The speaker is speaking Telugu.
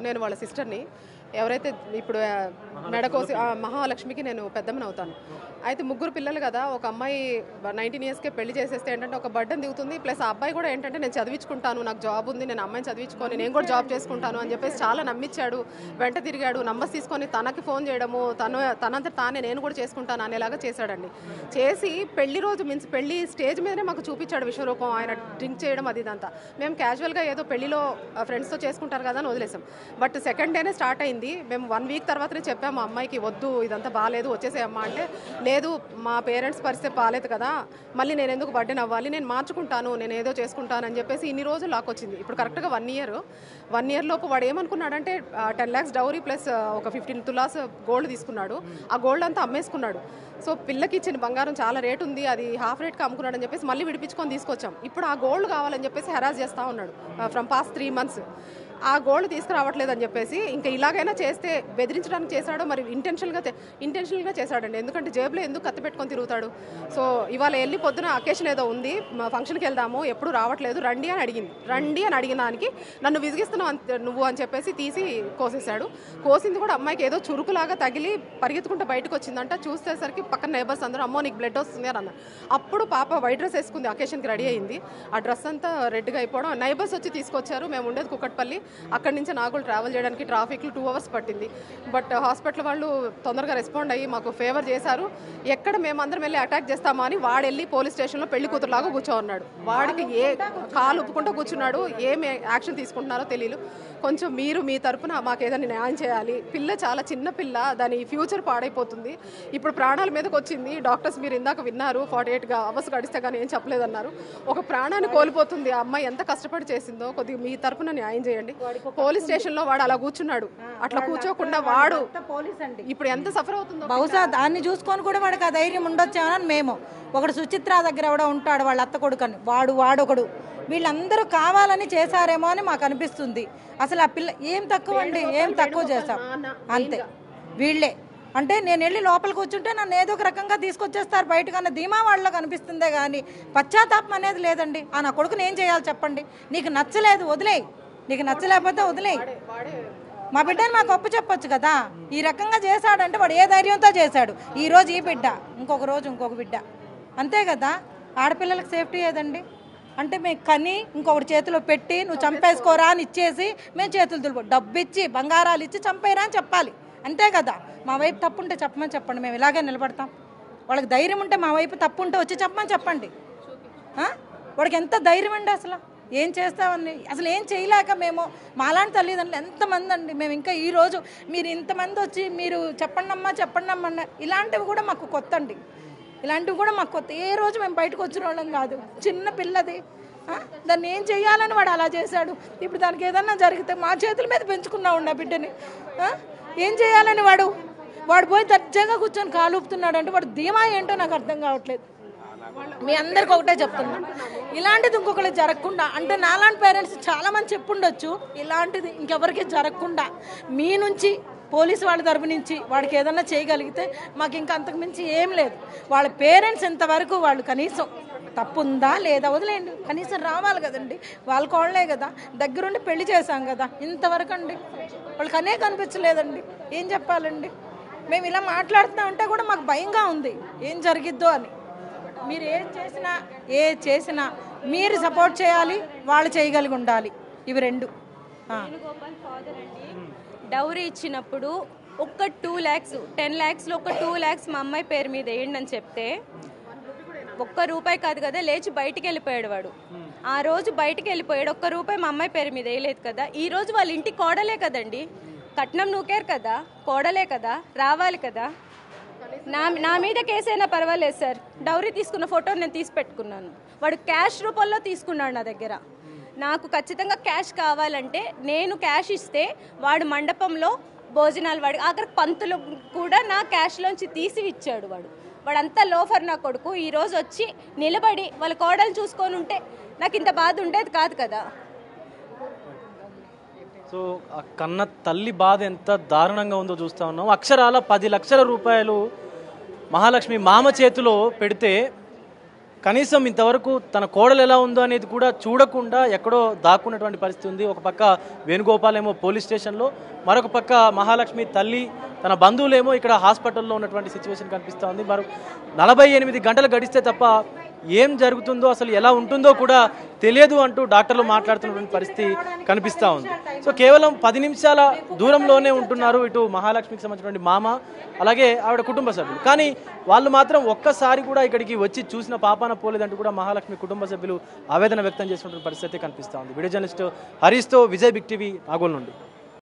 నేను వాళ్ళ సిస్టర్ని. ఎవరైతే ఇప్పుడు మెడకోసి మహాలక్ష్మికి నేను పెద్దమ్మని అవుతాను. అయితే ముగ్గురు పిల్లలు కదా, ఒక అమ్మాయి 19 ఇయర్స్కే పెళ్లి చేసేస్తే ఏంటంటే ఒక బర్డెన్ దిగుతుంది. ప్లస్ ఆ అబ్బాయి కూడా ఏంటంటే నేను చదివించుకుంటాను, నాకు జాబ్ ఉంది, నేను అమ్మాయిని చదివించుకొని నేను కూడా జాబ్ చేసుకుంటాను అని చెప్పేసి చాలా నమ్మించాడు. వెంట తిరిగాడు, నంబర్స్ తీసుకొని తనకి ఫోన్ చేయడము, తనంతా తానే నేను కూడా చేసుకుంటాను అనేలాగా చేశాడండి. చేసి పెళ్లి రోజు మీన్స్ పెళ్లి స్టేజ్ మీదనే మాకు చూపించాడు విశ్వరూపం. ఆయన డ్రింక్ చేయడం అది ఇదంతా. మేము క్యాజువల్గా ఏదో పెళ్లిలో ఫ్రెండ్స్తో చేసుకుంటారు కదా అని వదిలేసాం. బట్ సెకండ్ డేనే స్టార్ట్ అయింది. మేము 1 వీక్ తర్వాతనే చెప్పాము అమ్మాయికి, వద్దు ఇదంతా బాగాలేదు వచ్చేసేయమ్మా అంటే, లేదు మా పేరెంట్స్ పరిస్థితి బాగాలేదు కదా, మళ్ళీ నేను ఎందుకు బర్త్డే అవ్వాలి, నేను మార్చుకుంటాను, నేను ఏదో చేసుకుంటాను అని చెప్పేసి ఇన్ని రోజులు లాక్ వచ్చింది. ఇప్పుడు కరెక్ట్గా 1 ఇయర్ లోపు వాడు ఏమనుకున్నాడంటే 10 lakhs డౌరీ ప్లస్ ఒక 15 తులాస్ గోల్డ్ తీసుకున్నాడు. ఆ గోల్డ్ అంతా అమ్మేసుకున్నాడు. సో పిల్లకి ఇచ్చిన బంగారం చాలా రేటు ఉంది, అది హాఫ్ రేట్కి అమ్ముకున్నాడు అని చెప్పేసి మళ్ళీ విడిపించుకొని తీసుకొచ్చాం. ఇప్పుడు ఆ గోల్డ్ కావాలని చెప్పేసి హెరాస్ చేస్తూ ఉన్నాడు ఫ్రమ్ పాస్ట్ 3 months. ఆ గోల్డ్ తీసుకురావట్లేదు అని చెప్పేసి ఇంకా ఇలాగైనా చేస్తే బెదిరించడానికి చేశాడో మరి ఇంటెన్షనల్గా చేశాడండి. ఎందుకంటే జేబులో ఎందుకు కత్తి పెట్టుకొని తిరుగుతాడు. సో ఇవాళ వెళ్ళి పొద్దున అకేషన్ ఏదో ఉంది, ఫంక్షన్కి వెళ్దాము, ఎప్పుడు రావట్లేదు, రండి అని అడిగిన దానికి నన్ను విసిగిస్తున్నావు నువ్వు అని చెప్పేసి తీసి కోసేశాడు. కోసింది కూడా అమ్మాయికి ఏదో చురుకులాగా తగిలి పరిగెత్తుకుంటూ బయటకు వచ్చిందంట. చూసేసరికి పక్కన నైబర్స్ అందరూ అమ్మో నీకు బ్లడ్ వస్తుంది అని అన్నారు. అప్పుడు పాప వైట్ డ్రెస్ వేసుకుంది, అకేషన్కి రెడీ అయింది. ఆ డ్రెస్ అంతా రెడ్గా అయిపోవడం, నైబర్స్ వచ్చి తీసుకొచ్చారు. మేము ఉండేది కుక్కట్పల్లి, అక్కడి నుంచి నాగోల్ ట్రావెల్ చేయడానికి ట్రాఫిక్లో 2 hours పట్టింది. బట్ హాస్పిటల్ వాళ్ళు తొందరగా రెస్పాండ్ అయ్యి మాకు ఫేవర్ చేశారు. ఎక్కడ మేమందరం వెళ్ళి అటాక్ చేస్తామా అని వాడు వెళ్ళి పోలీస్ స్టేషన్లో పెళ్లి కూతురులాగా కూర్చోన్నాడు. వాడికి కాలు ఉప్పుకుంటూ కూర్చున్నాడు. ఏం యాక్షన్ తీసుకుంటున్నారో తెలియదు. కొంచెం మీరు మీ తరపున మాకు ఏదైనా న్యాయం చేయాలి. పిల్ల చాలా చిన్న పిల్ల, దాని ఫ్యూచర్ పాడైపోతుంది. ఇప్పుడు ప్రాణాల మీదకి వచ్చింది. డాక్టర్స్ మీరు ఇందాక విన్నారు 48 hours గడిస్తే కానీ ఏం చెప్పలేదన్నారు. ఒక ప్రాణాన్ని కోల్పోతుంది. ఆ అమ్మాయి ఎంత కష్టపడి చేసిందో, కొద్దిగా మీ తరపున న్యాయం చేయండి. పోలీస్ స్టేషన్లో వాడు అలా కూర్చున్నాడు. అట్లా కూర్చోకుండా వాడు ఇప్పుడు ఎంత సఫర్ అవుతుందో. బహుశా దాన్ని చూసుకొని కూడా వాడికి ఆ ధైర్యం ఉండొచ్చామని మేము. ఒకడు సుచిత్ర దగ్గర ఎవడో ఉంటాడు వాళ్ళ అత్త కొడుకని, వాడొకడు. వీళ్ళందరూ కావాలని చేశారేమో అని మాకు అనిపిస్తుంది. అసలు ఆ పిల్ల ఏం తక్కువ అండి, ఏం తక్కువ చేశాం అంతే. వీళ్ళే అంటే నేను వెళ్ళి లోపలికి కూర్చుంటే నన్ను ఏదో ఒక రకంగా తీసుకొచ్చేస్తారు బయటకు అన్న ధీమా వాళ్ళలో కనిపిస్తుందే కానీ పశ్చాత్తాపం అనేది లేదండి. నా కొడుకుని ఏం చేయాలి చెప్పండి? నీకు నచ్చలేదు వదిలేయి, నీకు నచ్చలేకపోతే వదిలేయి. మా బిడ్డని మాకు అప్పు చెప్పొచ్చు కదా. ఈ రకంగా చేశాడంటే వాడు ఏ ధైర్యంతో చేశాడు. ఈరోజు ఈ బిడ్డ, ఇంకొక రోజు ఇంకొక బిడ్డ, అంతే కదా. ఆడపిల్లలకు సేఫ్టీ ఏదండి? అంటే మేము కని ఇంకొకటి చేతిలో పెట్టి నువ్వు చంపేసుకోరా అని ఇచ్చేసి మేము చేతులు దులుపు డబ్బు ఇచ్చి బంగారాలు ఇచ్చి చంపేరా అని చెప్పాలి, అంతే కదా. మా వైపు తప్పు ఉంటే చెప్పమని చెప్పండి, మేము ఇలాగే నిలబడతాం. వాళ్ళకి ధైర్యం ఉంటే మా వైపు తప్పు ఉంటే వచ్చి చెప్పమని చెప్పండి. వాడికి ఎంత ధైర్యం అండి అసలు ఏం చేస్తామని, అసలు ఏం చేయలేక మేము మాలాంటి తల్లిదండ్రులు ఎంతమంది అండి. మేము ఇంకా ఈరోజు మీరు ఇంతమంది వచ్చి మీరు చెప్పండి అమ్మా అన్నారు. ఇలాంటివి కూడా మాకు కొత్త అండి, ఇలాంటివి కూడా మాకు కొత్త. ఏ రోజు మేము బయటకు వచ్చిన వాళ్ళం కాదు. చిన్న పిల్లది, దాన్ని ఏం చేయాలని వాడు అలా చేశాడు. ఇప్పుడు దానికి ఏదన్నా జరిగితే మా చేతుల మీద పెంచుకున్నా ఉండ బిడ్డని, ఏం చేయాలని వాడు పోయి దర్జాగా కూర్చొని కాలు ఊపుతున్నాడు అంటే వాడు ధీమా ఏంటో నాకు అర్థం కావట్లేదు. మీ అందరికి ఒకటే చెప్తున్నా, ఇలాంటిది ఇంకొకరికి జరగకుండా, అంటే నాలాంటి పేరెంట్స్ చాలామంది చెప్పుండొచ్చు, ఇలాంటిది ఇంకెవరికి జరగకుండా మీ నుంచి పోలీసు వాళ్ళ తరపు నుంచి వాడికి ఏదన్నా చేయగలిగితే మాకు ఇంకా అంతకుమించి ఏం లేదు. వాళ్ళ పేరెంట్స్ ఎంతవరకు వాళ్ళు కనీసం తప్పు ఉందా లేదా వదిలేయండి, కనీసం రావాలి కదండి. వాళ్ళ కోళ్ళే కదా, దగ్గరుండి పెళ్లి చేశాం కదా, ఇంతవరకు అండి వాళ్ళకి అనేక అనిపించలేదండి. ఏం చెప్పాలండి? మేము ఇలా మాట్లాడుతున్నామంటే కూడా మాకు భయంగా ఉంది ఏం జరిగిద్దో అని. మీరు ఏ చేసినా మీరు సపోర్ట్ చేయాలి, వాళ్ళు చేయగలిగి ఉండాలి. ఇవి రెండు. డౌరీ ఇచ్చినప్పుడు ఒక్క 2 lakhs 10 lakhsలో ఒక 2 lakhs మా అమ్మాయి పేరు మీద వేయండి అని చెప్తే ₹1 కాదు కదా, లేచి బయటికి వెళ్ళిపోయాడు వాడు. ఆ రోజు బయటికి వెళ్ళిపోయాడు. ₹1 మా అమ్మాయి పేరు మీద వేయలేదు కదా. ఈ రోజు వాళ్ళ ఇంటి కోడలే కదండి, కట్నం నూకారు కదా, కోడలే కదా, రావాలి కదా. నా మీద కేసైనా పర్వాలేదు సార్, డౌరీ తీసుకున్న ఫోటో నేను తీసి పెట్టుకున్నాను. వాడు క్యాష్ రూపంలో తీసుకున్నాడు నా దగ్గర. నాకు ఖచ్చితంగా క్యాష్ కావాలంటే నేను క్యాష్ ఇస్తే వాడు మండపంలో భోజనాలు వాడు ఆఖరికి పంతులు కూడా నా క్యాష్లోంచి తీసి ఇచ్చాడు. వాడంతా లోఫర్ నా కొడుకు. ఈరోజు వచ్చి నిలబడి వాళ్ళ కోడలు చూసుకొని ఉంటే నాకు ఇంత బాధ ఉండేది కాదు కదా. సో ఆ కన్న తల్లి బాధ ఎంత దారుణంగా ఉందో చూస్తూ ఉన్నాం. అక్షరాల 10 లక్షల రూపాయలు మహాలక్ష్మి మామ చేతిలో పెడితే కనీసం ఇంతవరకు తన కోడలు ఎలా ఉందో అనేది కూడా చూడకుండా ఎక్కడో దాక్కున్నటువంటి పరిస్థితి ఉంది. ఒక పక్క వేణుగోపాల్ ఏమో పోలీస్ స్టేషన్లో, మరొక పక్క మహాలక్ష్మి తల్లి తన బంధువులేమో ఇక్కడ హాస్పిటల్లో ఉన్నటువంటి సిచ్యువేషన్ కనిపిస్తూ ఉంది. మరి 48 గంటలు గడిస్తే తప్ప ఏం జరుగుతుందో అసలు ఎలా ఉంటుందో కూడా తెలియదు అంటూ డాక్టర్లు మాట్లాడుతున్నటువంటి పరిస్థితి కనిపిస్తూ ఉంది. సో కేవలం 10 నిమిషాల దూరంలోనే ఉంటున్నారు ఇటు మహాలక్ష్మికి సంబంధించినటువంటి మామ, అలాగే ఆవిడ కుటుంబ సభ్యులు. కానీ వాళ్ళు మాత్రం ఒక్కసారి కూడా ఇక్కడికి వచ్చి చూసిన పాపాన పోలేదంటూ కూడా మహాలక్ష్మి కుటుంబ సభ్యులు ఆవేదన వ్యక్తం చేసినటువంటి పరిస్థితి కనిపిస్తూ ఉంది. వీడియో జర్నలిస్ట్ హరీష్తో విజయ్ బిగ్ టీవీ నాగోల్ నుండి.